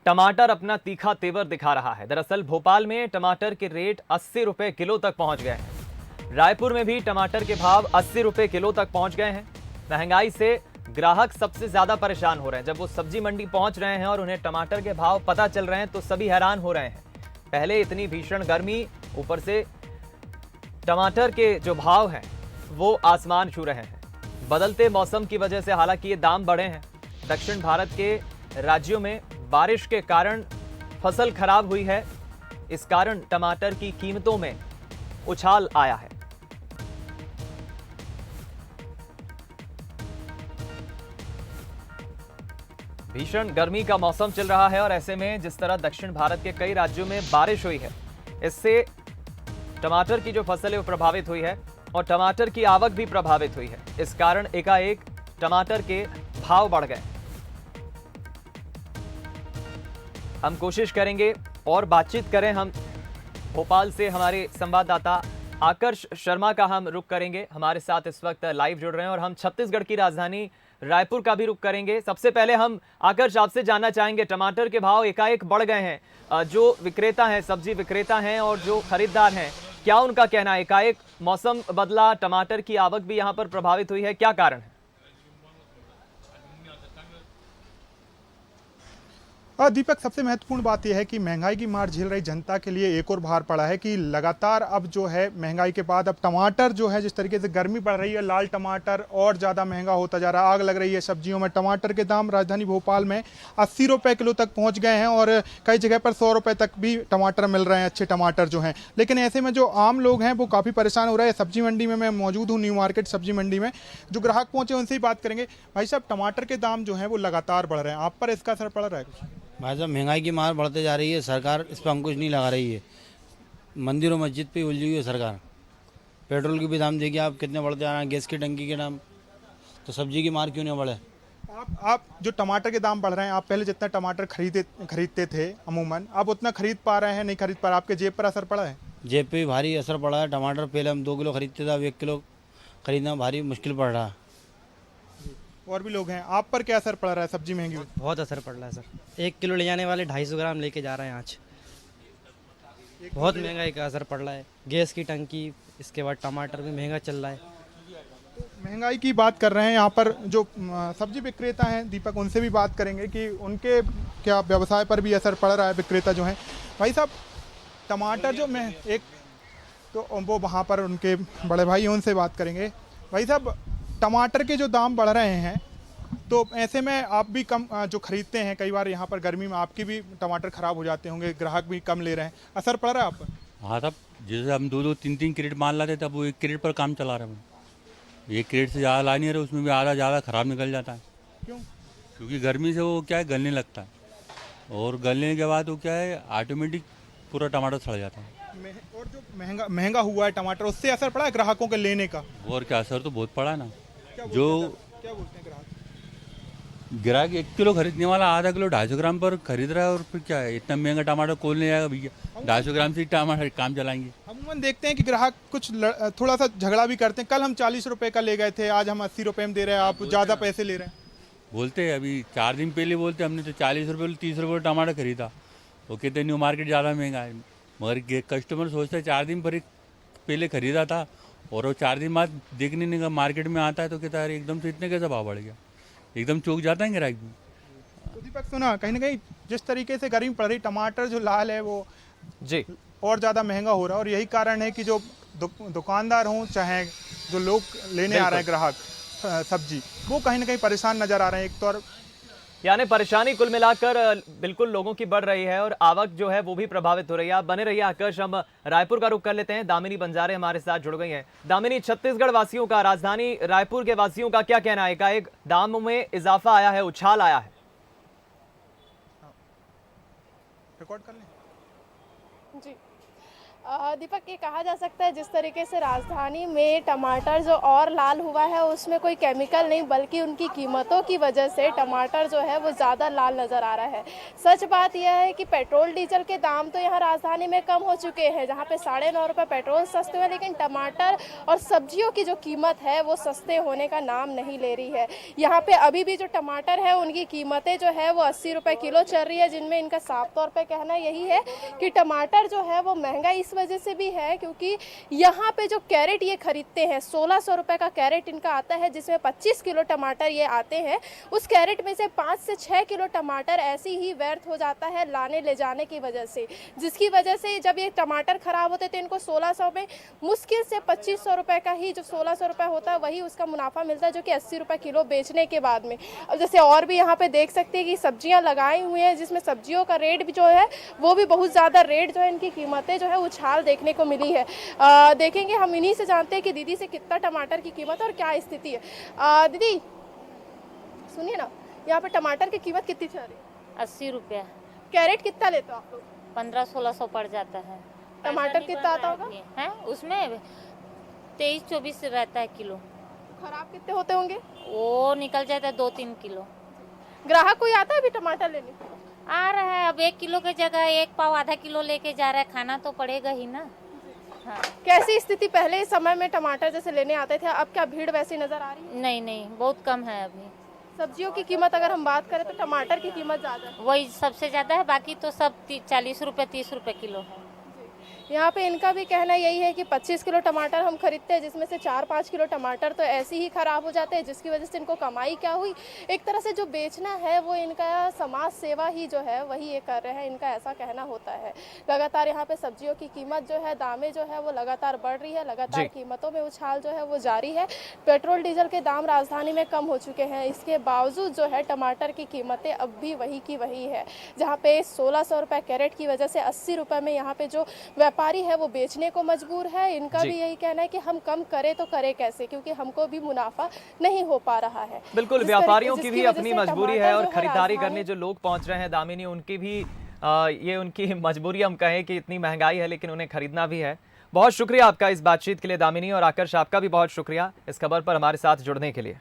टमाटर अपना तीखा तेवर दिखा रहा है। दरअसल भोपाल में टमाटर के रेट 80 रुपए किलो तक पहुंच गए हैं। रायपुर में भी टमाटर के भाव 80 रुपए किलो तक पहुंच गए हैं। महंगाई से ग्राहक सबसे ज्यादा परेशान हो रहे हैं। जब वो सब्जी मंडी पहुंच रहे हैं और उन्हें टमाटर के भाव पता चल रहे हैं तो सभी हैरान हो रहे हैं। पहले इतनी भीषण गर्मी, ऊपर से टमाटर के जो भाव हैं वो आसमान छू रहे हैं। बदलते मौसम की वजह से हालांकि ये दाम बढ़े हैं। दक्षिण भारत के राज्यों में बारिश के कारण फसल खराब हुई है। इस कारण टमाटर की कीमतों में उछाल आया है। भीषण गर्मी का मौसम चल रहा है और ऐसे में जिस तरह दक्षिण भारत के कई राज्यों में बारिश हुई है, इससे टमाटर की जो फसल है वो प्रभावित हुई है और टमाटर की आवक भी प्रभावित हुई है। इस कारण एकाएक टमाटर के भाव बढ़ गए। हम कोशिश करेंगे और बातचीत करें। हम भोपाल से हमारे संवाददाता आकर्ष शर्मा का हम रुख करेंगे। हमारे साथ इस वक्त लाइव जुड़ रहे हैं और हम छत्तीसगढ़ की राजधानी रायपुर का भी रुख करेंगे। सबसे पहले हम आकर्ष आपसे जानना चाहेंगे, टमाटर के भाव एकाएक बढ़ गए हैं। जो विक्रेता हैं, सब्जी विक्रेता हैं और जो खरीदार हैं, क्या उनका कहना है? एकाएक मौसम बदला, टमाटर की आवक भी यहां पर प्रभावित हुई है, क्या कारण है? दीपक, सबसे महत्वपूर्ण बात यह है कि महंगाई की मार झेल रही जनता के लिए एक और भार पड़ा है कि लगातार अब जो है महंगाई के बाद अब टमाटर जो है, जिस तरीके से गर्मी बढ़ रही है, लाल टमाटर और ज़्यादा महंगा होता जा रहा है। आग लग रही है सब्जियों में। टमाटर के दाम राजधानी भोपाल में 80 रुपये किलो तक पहुंच गए हैं और कई जगह पर 100 रुपये तक भी टमाटर मिल रहे हैं, अच्छे टमाटर जो हैं। लेकिन ऐसे में जो आम लोग हैं वो काफ़ी परेशान हो रहे हैं। सब्जी मंडी में मैं मौजूद हूँ, न्यू मार्केट सब्जी मंडी में। जो ग्राहक पहुँचे उनसे ही बात करेंगे। भाई साहब, टमाटर के दाम जो हैं वो लगातार बढ़ रहे हैं, आप पर इसका असर पड़ रहा है कुछ? भाई साहब, महंगाई की मार बढ़ते जा रही है। सरकार इस पर अंकुश नहीं लगा रही है। मंदिर और मस्जिद पे उलझी हुई है सरकार। पेट्रोल के भी दाम देखिए आप कितने बढ़ते जा रहे हैं, गैस की टंकी के दाम। तो सब्जी की मार क्यों नहीं बढ़े? आप जो टमाटर के दाम बढ़ रहे हैं, आप पहले जितना टमाटर खरीदते थे अमूमन, आप उतना खरीद पा रहे हैं, नहीं खरीद पा रहे? आपके जेब पर असर पड़ा है? जेब पे भी भारी असर पड़ा है। टमाटर पहले हम 2 किलो खरीदते थे, अब 1 किलो खरीदना भारी मुश्किल पड़ रहा है। और भी लोग हैं, आप पर क्या असर पड़ रहा है सब्जी महंगी हुई? बहुत असर पड़ रहा है सर। 1 किलो ले जाने वाले 250 ग्राम लेके जा रहे हैं आज। बहुत महंगाई का असर पड़ रहा है। गैस की टंकी, इसके बाद टमाटर भी महंगा चल रहा है। तो महंगाई की बात कर रहे हैं, यहाँ पर जो सब्जी विक्रेता हैं दीपक, उनसे भी बात करेंगे कि उनके क्या व्यवसाय पर भी असर पड़ रहा है, विक्रेता जो हैं। भाई साहब, टमाटर जो मैं एक तो वो वहाँ पर उनके बड़े भाई हैं, उनसे बात करेंगे। भाई साहब, टमाटर के जो दाम बढ़ रहे हैं तो ऐसे में आप भी कम जो खरीदते हैं, कई बार यहाँ पर गर्मी में आपके भी टमाटर खराब हो जाते होंगे, ग्राहक भी कम ले रहे हैं, असर पड़ रहा है आप पर? हाँ साहब, जैसे हम 2-2, 3-3 क्रेट माल लाते तब वो 1 क्रेट पर काम चला रहे हैं। 1 क्रेट से ज़्यादा ला नहीं रहे, उसमें भी आधा ज़्यादा ख़राब निकल जाता है। क्यों? क्योंकि गर्मी से वो क्या है, गलने लगता है और गलने के बाद वो क्या है, ऑटोमेटिक पूरा टमाटर सड़ जाता है। और जो महंगा हुआ है टमाटर, उससे असर पड़ा है ग्राहकों के लेने का? और क्या असर तो बहुत पड़ा है ना। क्या बोलते हैं ग्राहक 1 किलो खरीदने वाला आधा किलो 250 ग्राम पर खरीद रहा है और फिर क्या है, इतना महंगा टमाटर कौन ले जाएगा भैया? 250 ग्राम से टमाटर काम चलाएंगे। अमूमन देखते हैं कि ग्राहक कुछ थोड़ा सा झगड़ा भी करते हैं। कल हम 40 रुपए का ले गए थे, आज हम 80 रुपए में दे रहे हैं, आप ज़्यादा पैसे ले रहे हैं। बोलते हैं, अभी 4 दिन पहले बोलते हमने तो 40 रुपये 30 रुपये टमाटर खरीदा। वो कहते न्यू मार्केट ज़्यादा महंगा है, मगर कस्टमर सोचता है 4 दिन पर पहले खरीदा था और वो 4 दिन बाद देखने नहीं मार्केट में आता है तो कहता है एकदम से इतने कैसे भाव बढ़ गया, एकदम चौक जाता है ग्राहक भी। तो दीपक, सुना, कहीं ना कहीं जिस तरीके से गर्मी पड़ रही, टमाटर जो लाल है वो जी और ज़्यादा महंगा हो रहा है और यही कारण है कि जो दुकानदार हों चाहे जो लोग लेने आ रहे हैं ग्राहक सब्जी, वो कहीं ना कहीं परेशान नजर आ रहे हैं। एक तो यानी परेशानी कुल मिलाकर बिल्कुल लोगों की बढ़ रही है और आवक जो है वो भी प्रभावित हो रही है। आप बने रहिए आकर्ष, हम रायपुर का रुख कर लेते हैं। दामिनी बंजारे हमारे साथ जुड़ गई हैं। दामिनी, छत्तीसगढ़ वासियों का, राजधानी रायपुर के वासियों का क्या कहना है? एकाएक दामों में इजाफा आया है, उछाल आया है। रिकॉर्ड कर लें। जी, दीपक, ये कहा जा सकता है जिस तरीके से राजधानी में टमाटर जो और लाल हुआ है उसमें कोई केमिकल नहीं बल्कि उनकी कीमतों की वजह से टमाटर जो है वो ज़्यादा लाल नज़र आ रहा है। सच बात यह है कि पेट्रोल डीजल के दाम तो यहाँ राजधानी में कम हो चुके हैं, जहाँ पे 9.5 रुपये पेट्रोल सस्ते हुए, लेकिन टमाटर और सब्जियों की जो कीमत है वो सस्ते होने का नाम नहीं ले रही है। यहाँ पे अभी भी जो टमाटर है उनकी कीमतें जो है वो 80 रुपये किलो चल रही है, जिनमें इनका साफ तौर पर कहना यही है कि टमाटर जो है वो महंगा इस वजह से भी है क्योंकि यहाँ पे जो कैरेट ये खरीदते हैं 1600 रुपये का कैरेट इनका आता है, जिसमें 25 किलो टमाटर ये आते हैं। उस कैरेट में से 5 से 6 किलो टमाटर ऐसे ही व्यर्थ हो जाता है लाने ले जाने की वजह से, जिसकी वजह से जब ये टमाटर खराब होते तो इनको 1600 में मुश्किल से 2500 रुपये का ही जो 1600 रुपये होता है वही उसका मुनाफा मिलता है, जो कि 80 रुपये किलो बेचने के बाद में। अब जैसे और भी यहाँ पे देख सकते हैं कि सब्जियाँ लगाई हुई हैं, जिसमें सब्जियों का रेट भी जो है वो भी बहुत ज़्यादा रेट जो है इनकी कीमतें जो है उछाल देखने को मिली है। देखेंगे हम इन्हीं से जानते हैं कि दीदी से कितना टमाटर की कीमत और क्या स्थिति है। दीदी सुनिए ना, यहाँ पे टमाटर की कीमत कितनी चल रही है? 80 रुपया। कैरेट कितना लेते हो आप लोग? 1500-1600 पड़ जाता है। टमाटर कितना आता होगा? है उसमें 23-24 रहता है किलो। खराब कितने होते होंगे? वो निकल जाता है 2-3 किलो। ग्राहक कोई आता है अभी टमाटर लेने? आ रहा है, अब 1 किलो की जगह 1 पाव आधा किलो लेके जा रहा है, खाना तो पड़ेगा ही ना। हाँ। कैसी स्थिति पहले इस समय में टमाटर जैसे लेने आते थे, अब क्या भीड़ वैसी नजर आ रही है? नहीं, बहुत कम है अभी। सब्जियों की कीमत अगर हम बात करें तो टमाटर की कीमत ज्यादा है, वही सबसे ज्यादा है, बाकी तो सब 40 रुपये 30 रुपये किलो है। यहाँ पे इनका भी कहना यही है कि 25 किलो टमाटर हम खरीदते हैं, जिसमें से 4-5 किलो टमाटर तो ऐसे ही खराब हो जाते हैं, जिसकी वजह से इनको कमाई क्या हुई। एक तरह से जो बेचना है वो इनका समाज सेवा ही जो है वही ये कर रहे हैं, इनका ऐसा कहना होता है। लगातार यहाँ पे सब्जियों की कीमत जो है, दामें जो है वो लगातार बढ़ रही है, लगातार कीमतों में उछाल जो है वो जारी है। पेट्रोल डीजल के दाम राजधानी में कम हो चुके हैं, इसके बावजूद जो है टमाटर की कीमतें अब भी वही की वही है, जहाँ पे 1600 रुपये कैरेट की वजह से 80 रुपये में यहाँ पे जो व्यापारी है वो बेचने को मजबूर है। इनका भी यही कहना है कि हम कम करें तो करें कैसे, क्योंकि हमको भी मुनाफा नहीं हो पा रहा है। बिल्कुल, व्यापारियों की भी अपनी मजबूरी है और खरीदारी करने जो लोग पहुंच रहे हैं दामिनी, उनकी भी ये उनकी मजबूरी हम कहें कि इतनी महंगाई है लेकिन उन्हें खरीदना भी है। बहुत शुक्रिया आपका इस बातचीत के लिए दामिनी, और आकर्ष आपका भी बहुत शुक्रिया इस खबर पर हमारे साथ जुड़ने के लिए।